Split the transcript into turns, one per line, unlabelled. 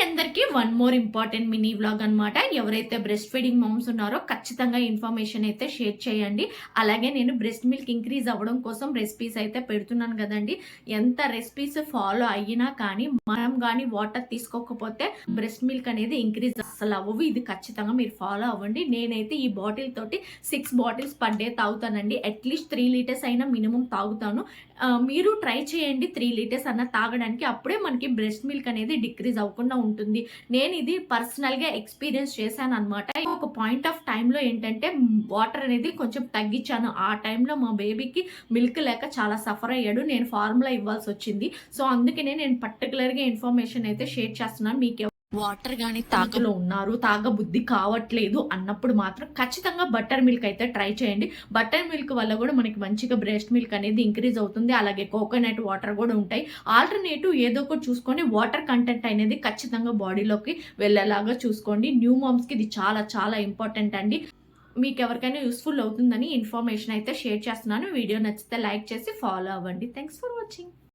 అందరికి one more important mini vlog అనమాట. ఎవరైతే బ్రెస్ట్ ఫీడింగ్ మామ్స్ ఉన్నారో ఖచ్చితంగా ఇన్ఫర్మేషన్ అయితే షేర్ చేయండి. అలాగే నేను బ్రెస్ట్ మిల్క్ ఇంక్రీజ్ అవ్వడం కోసం రెసిపీస్ అయితే పెడుతున్నాను కదండి. ఎంత రెసిపీస్ ఫాలో అయినా కానీ మనం కానీ వాటర్ తీసుకోకపోతే బ్రెస్ట్ మిల్క్ అనేది ఇంక్రీజ్ అసలు అవ్వవు. ఇది ఖచ్చితంగా మీరు ఫాలో అవ్వండి. నేనైతే ఈ బాటిల్ తోటి 6 బాటిల్స్ పర్ డే తాగుతానండి. అట్లీస్ట్ 3 లీటర్స్ అయినా మినిమం తాగుతాను. మీరు ట్రై చేయండి 3 లీటర్స్ అన్న తాగడానికి. అప్పుడే మనకి బ్రెస్ట్ మిల్క్ అనేది డిక్రీజ్ అవ్వకుండా ఉంటుంది. నేను ఇది పర్సనల్గా ఎక్స్పీరియన్స్ చేశాను అనమాట. ఒక పాయింట్ ఆఫ్ టైంలో ఏంటంటే వాటర్ అనేది కొంచెం తగ్గించాను. ఆ టైంలో మా బేబీకి మిల్క్ లేక చాలా సఫర్ అయ్యాడు. నేను ఫార్ములా ఇవ్వాల్సి వచ్చింది. సో అందుకనే నేను పర్టికులర్గా ఇన్ఫర్మేషన్ అయితే షేర్ చేస్తున్నాను. మీకు వాటర్ కానీ తాగలో ఉన్నారు, తాగబుద్ధి కావట్లేదు అన్నప్పుడు మాత్రం ఖచ్చితంగా బటర్ మిల్క్ అయితే ట్రై చేయండి. బటర్ మిల్క్ వల్ల కూడా మనకి మంచిగా బ్రెస్ట్ మిల్క్ అనేది ఇంక్రీజ్ అవుతుంది. అలాగే కోకోనట్ వాటర్ కూడా ఉంటాయి. ఆల్టర్నేటివ్ ఏదో ఒకటి చూసుకొని వాటర్ కంటెంట్ అనేది ఖచ్చితంగా బాడీలోకి వెళ్ళేలాగా చూసుకోండి. న్యూ మామ్స్కి ఇది చాలా చాలా ఇంపార్టెంట్ అండి. మీకు ఎవరికైనా యూస్ఫుల్ అవుతుందని ఇన్ఫర్మేషన్ అయితే షేర్ చేస్తున్నాను. వీడియో నచ్చితే లైక్ చేసి ఫాలో అవ్వండి. Thanks for watching.